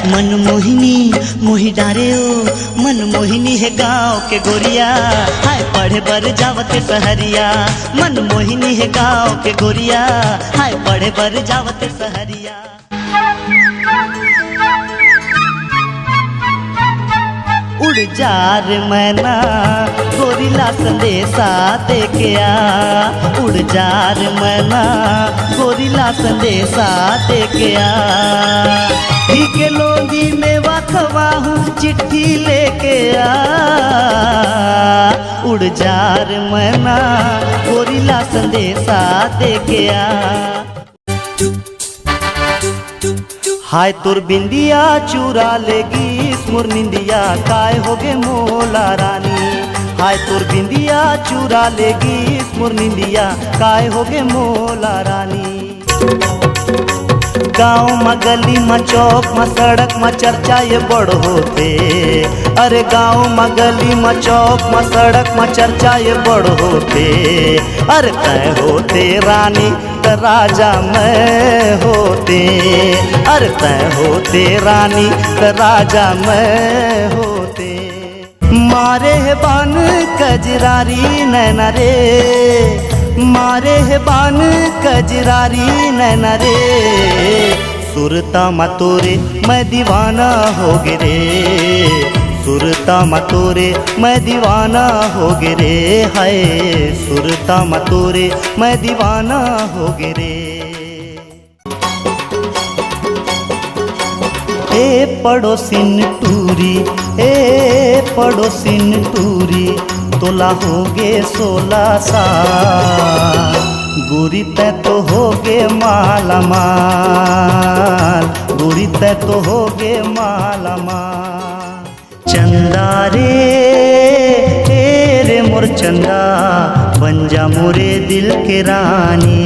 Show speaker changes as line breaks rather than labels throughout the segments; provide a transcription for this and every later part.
मन मोहिनी मोहि डारे ओ मन मोहिनी है गाँव के गोरिया, हाय पढ़े बर जावते सहरिया। मन मोहिनी है गाँव के गोरिया, हाय पढ़े बर जावते सहरिया। उड़ जा रे मैना गोरिला संदेशा दे के आ, उड़ जा रे मैना गोरिला संदेशा दे के आ। के लोगी में वाखवा हूँ चिट्ठी लेके आ, उड़ जा रे मैना गोरिला संदेशा दे के आ। हाय तुर बिंदिया चुरा लेगी मुर निंदिया काय होगे मोला रानी, हाय तुर बिंदिया चुरा लेगी मुर निंदिया काय होगे मोला रानी। गाँव में गली में चौक में सड़क में चर्चा ये बड़ होते, अरे गाँव में गली में चौक में सड़क में चर्चा ये बड़ होते। अरे तय होते रानी त राजा मैं होते, अरे तय होते रानी त राजा मैं होते। मारे है बान कजरारी नैना रे, मारे है बान कजरारी नैना रे। सुरता मतोरे मैं दीवाना हो गे रे, सुरता मतोरे मैं दीवाना हो गे रे। हाय सुरता मतोरे मैं दीवाना हो गे रे। ए पड़ोसिन टूरी, ए पड़ोसिन टूरी तोला होगे 16 साल, गोरी तै तो होगे माला माल, गोरी तै तो होगे माला माल। चंदा रे मोर चंदा बन जा मोरे दिल के रानी,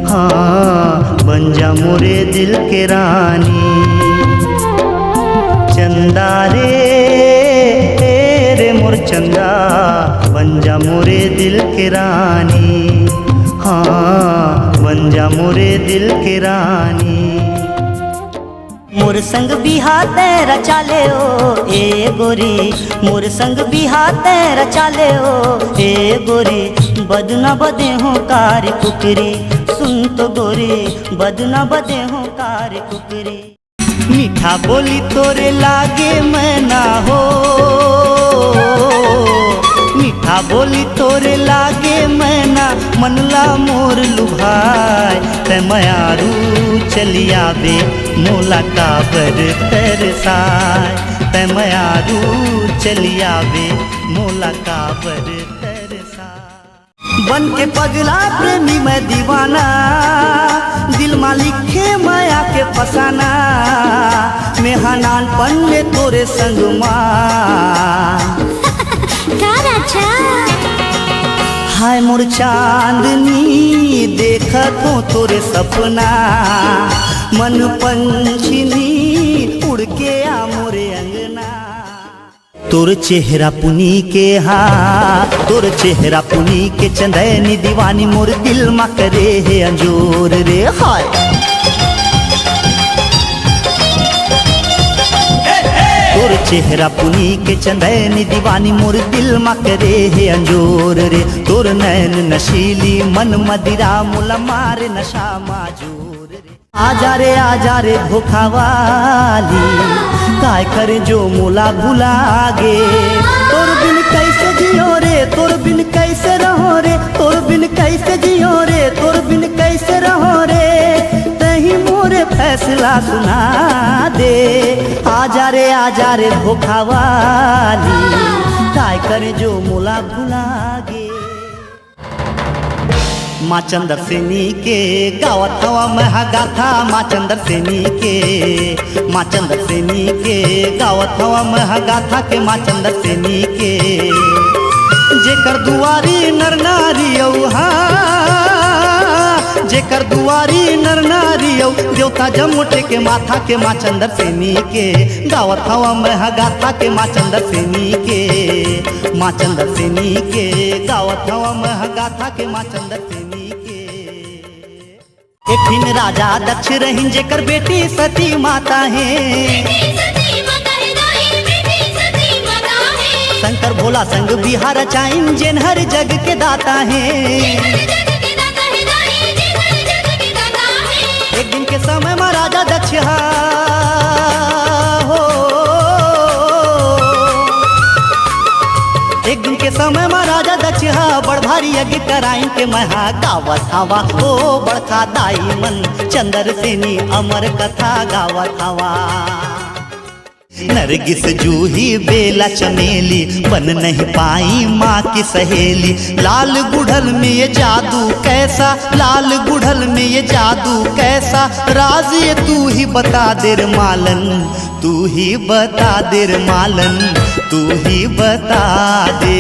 हाँ बन जा मोरे दिल के रानी। चंदा रे मोर चंदा बन जा मोरे दिल के रानी, हाँ बन जा मोरे दिल के रानी। मोर संग बिहा तेरा चाले ओ ए गोरी, मोर संग बिहा तेरा चाले ओ ए गोरी। बदना बदे हो कारी कुकरी, सुन तो गोरी बदना बदे हो कारी कुकरी। मीठा बोली तोरे लागे मैं ना हो, मीठा बोली तोरे लागे मैं ना मनला मोर लुभाए। ते मयारू चलिया बे मोला काबर तरसाए, ते मयारू चलिया बे मोला काबर तरसाए। बन के पगला प्रेमी मैं दीवाना, दिल में लिखे माया के फसाना। मैं हनानपन में तोरे संग माँ हाय मोर चांदनी देखत हो तोरे सपना। मन पंछिनी उड़ के आ मोरे अंगना। तोर चेहरा पुनी के हाँ, तोर चेहरा पुनी के चंदैनी दीवानी मोर दिल मा करे है अंजोर रे। हाय तोर चेहरा पुनी के चंदैनी दीवानी मोर दिल मा करे है अंजोर रे। तोर नैन नशीली मन मदिरा मुला मारे नशा माजूर रे। आजा रे धोखा वाली काय करे जो मुला भुला गे। तोर बिन कैसे जियो रे, तोर बिन कैसे रहो रे, तोर बिन कैसे जियो रे, तोर बिन कैसे रहो रे। तही मोरे फैसला सुना दे। आजा रे धोखा वाली काय करे जो मुला भुला गे। माँ चंदर सेनी के गावत हवा महा गाथा, माँ चंदर सेनी के, माँ चंदर सेनी के गावत हवा महा गाथा के। माँ चंदर सेनी के जेकर दुआरी नर नारी औहा, जेकर दुआरी नर नारी औ देवता जमुटे के माथा के माँ चंदर सेनी के गावत हवा में गाथा के माँ चंदर सेनी के माँ चंदर सेनी के गावत हवा में गाथा के माँ चंदर सेनी के। एक दिन राजा दक्ष रहीन जेकर बेटी सती माता है, शंकर भोला संग बिहार चाइन जिन हर जग के दाता है। एक दिन के समय में राजा दक्ष हो, एक दिन के समय में राजा दक्ष बड़ भारी यज्ञ कराइन के महा गावत हवा ओ बड़का दाई मन चंदर सेनी अमर कथा गावत हवा। नरगिस जूही बेला चमेली बन नहीं पाई माँ की सहेली, लाल गुढ़ल में ये जादू कैसा, लाल गुढ़ल में ये जादू कैसा, राज ये तू ही बता देर मालन, तू ही बता देर मालन, तू ही बता दे,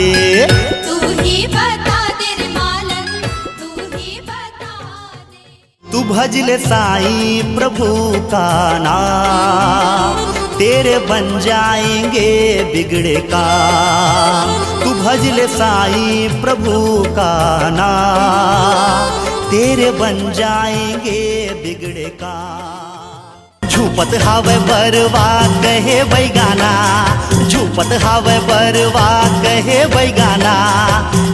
तू ही बता देर मालन, तू ही बता दे।
तू भज ले साईं प्रभु का नाम, तेरे बन जाएंगे बिगड़े काम। तू भज ले साईं प्रभु का नाम, तेरे बन जाएंगे बिगड़े काम। झूपत हावे बरवा कहे बैगाना, झूपत हावे बरवा कहे बैगाना,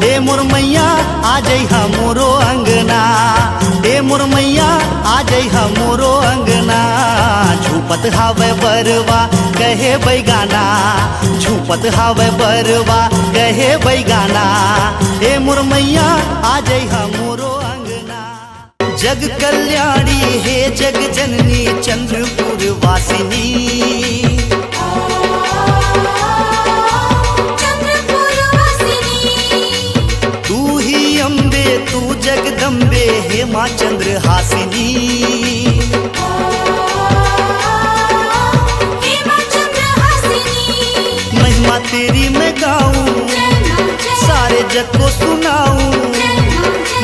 ए मोर मैया आ जई हमरो अंगना, ए मोर मैया आ जई हमरो अंगना। झूपत हावे बरवा कहे बैगाना, झूपत हावे बरवा कहे बैगाना, ए मोर मैया आ जई हमरो अंगना। जग कल्याणी हे जग जननी चंद्रपुर वासिनी,
चंद्रपुर वासिनी,
तू ही अम्बे तू जगदम्बे हे माँ चंद्र हासिनी।
हे माँ चंद्र हासिनी,
महिमा तेरी मैं गाऊं सारे जग को सुनाऊं,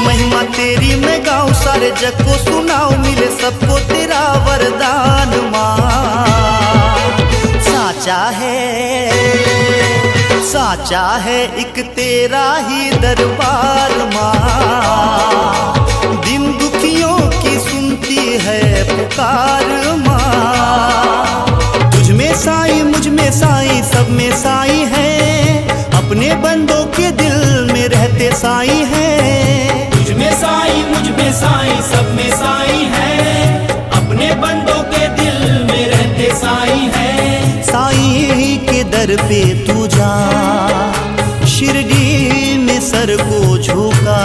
महिमा तेरी मैं गाऊं सारे जग को सुनाऊं, मिले सबको तेरा वरदान माँ। साचा है, साचा है एक तेरा ही दरबार माँ, दिन दुखियों की सुनती है पुकार माँ। तुझ में साईं मुझ में साईं सब में साईं है, अपने बंदों के दिल में रहते साईं है।
तुझ में साईं मुझ में साईं सब में साईं है, अपने बंदों के दिल में रहते साईं है।
साईं के दर पे तू जा, शिरडी में सर को झुका,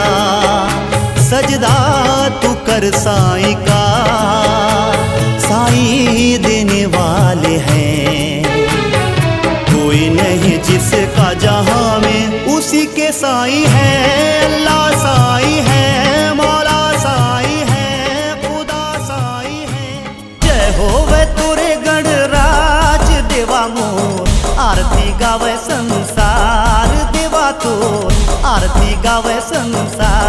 सजदा तू कर साईं का, साईं देने वाले हैं। कोई नहीं जिसका जहां में उसी के साईं है, अल्लाह साईं है, मौला साईं है, खुदा साईं है। जय हो वे तोरे गणराज देवा मोर, आरती गावे संसार देवा तोर, आरती गावे संसार,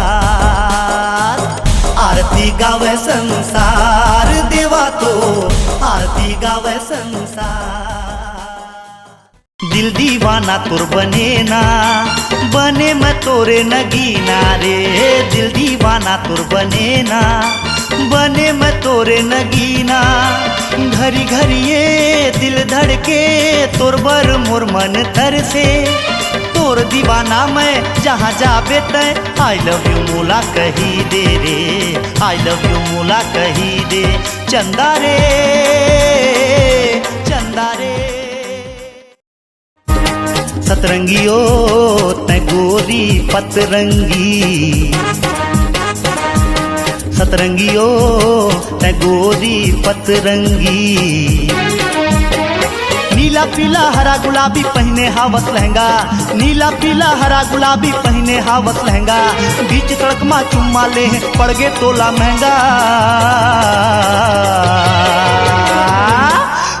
आरती गावे संसार देवा तोर, आरती गावे संसार। दिल दीवाना तोर बने ना, बने मैं तोरे नगीना रे, दिल दीवाना तोर बने ना, बने मैं तोरे नगीना। घरी घरी ये दिल धड़के तोर बर मोर मन तर से, तोर दीवाना मैं जहाँ जाबे तय आई लव यू मोला कही दे रे, आई लव यू मोला कही दे। चंदा रे चंदा रे, सतरंगियो तै गोरी पतरंगी, सतरंगियो तै गोरी पतरंगी। नीला पीला हरा गुलाबी पहने हावस लहंगा, नीला पीला हरा गुलाबी पहने हावस लहंगा, बीच सड़क मा चुम्मा ले पड़ गे तोला महंगा।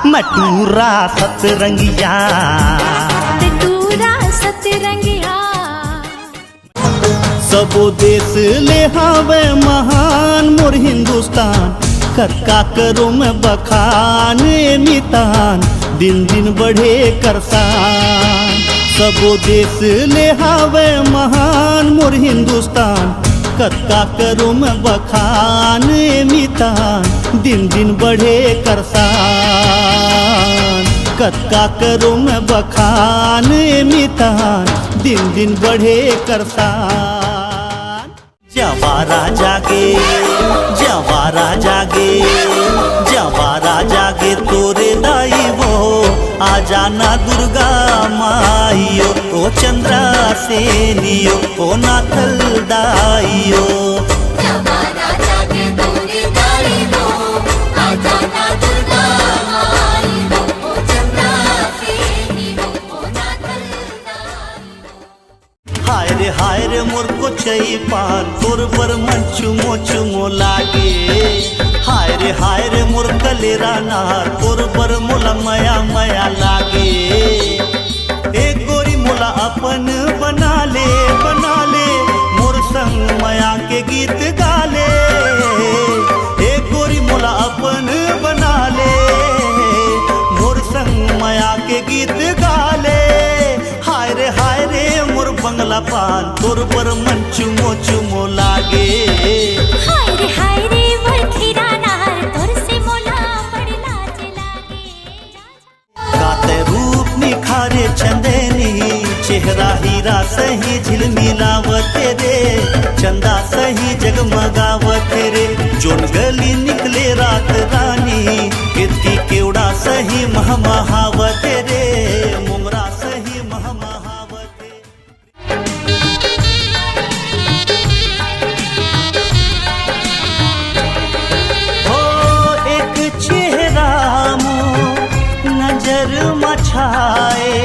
मटूरा सतरंगिया,
टूरा सतरंगिया,
सबो देश ले हावे महान मोर हिंदुस्तान, का करो मैं बखान मितान, दिन दिन बढ़े करसान। सबो देश ले हावे महान मोर हिंदुस्तान, का करो मैं बखान मितान, दिन दिन बढ़े करसान। का करो मैं बखान मितान, दिन दिन बढ़े करसान। जवारा जागे जवारा जागे जवारा जागे तोरे दाई वो, आ जाना दुर्गा माइयो, ओ चंद्रा सेनियो, ओ नाथल दाइयो।
जवारा जागे तोरे दाई वो, आ जाना दुर्गा माई वो, ओ चंद्रा सेनियो, ओ नाथल दाई।
हाय रे मोर को चई पान, तोर बर मन चुमो चुमो लागे। हाय रे मोर कलेरा नार, तोर बर मोला मया मया लागे। एक गोरी मोला अपन बना ले मोर संग मया के गीत गाले। एक गोरी मोला अपन बना ले मोर संग मया के गीत गाले। हाय रे मोर बंगला पान, तोर पर मन चुमो चुमो लागे।
हाय रे मोर खीरा नार, तोर से मोला बड़ी लाज लागे।
गाते रूप निखारे चंदेनी, चेहरा हीरा सही झिलमिलावते रे, चंदा सही जगमगावते रे। जोन गली निकले रात रानी, कीर्ति केवड़ा सही महमहावते रे, मुमरा सही महमहावते। हो एक चेहरा मो नजर मछाए,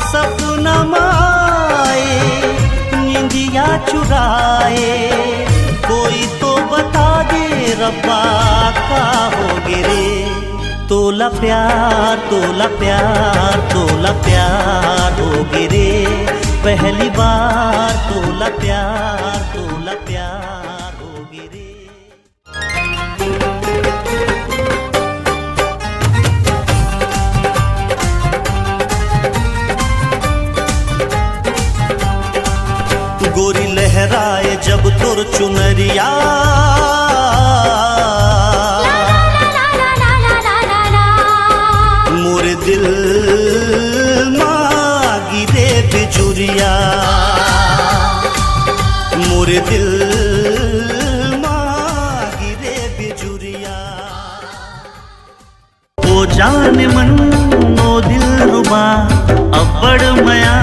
सपना माए निंदिया चुराए। कोई तो बता दे रब्बा का हो गिरे, तोला प्यार तोला प्यार तोला प्यार हो गिरे। पहली बार तोला प्यार हो गिरे। गोरी लहराए जब तोर चुनरिया, मोर दिल मागी रे बिजुरिया, मोर दिल मागी रे बिजुरिया। ओ जाने मन ओ दिल रुबा, अब्बड़ मया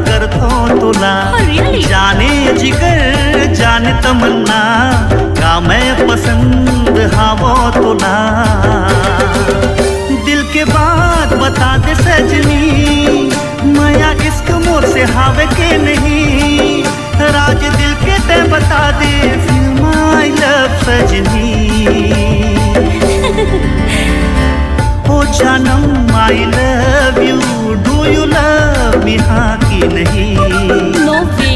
कर तो तुला। जाने जिगर जाने तमन्ना, का मैं पसंद हावो तुला। दिल के बात बता दे सजनी, मया इश्क मोर से हावे के नहीं। राज दिल के ते बता दे, फिर माय लव सजनी। ओ जानम I love you, do you love me हाँ की नहीं।
नो वे।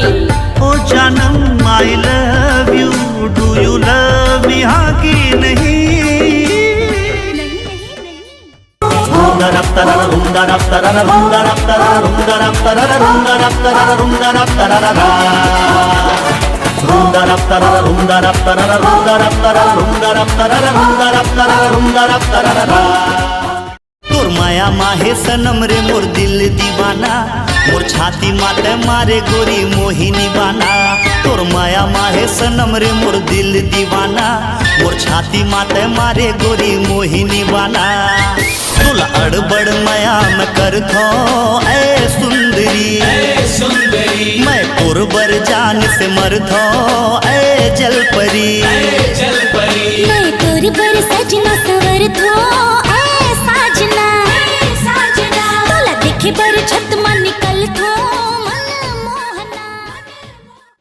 ओ जानम I love you, do you love me हाँ की नहीं। तोर माया माहे सनम रे मोर दिल दीवाना, मोर छाती माते मारे गोरी मोहिनी बाना। तोर माया माहे सनम रे मोर दिल दीवाना, मोर छाती माते मारे गोरी मोहिनी बाना। तुला अड़बड़ मया मैं कर थो ऐ सुंदरी, मैं कुर्बर जान से मर थो ऐ जलपरी।
मैं तोर पर सजना सवर थो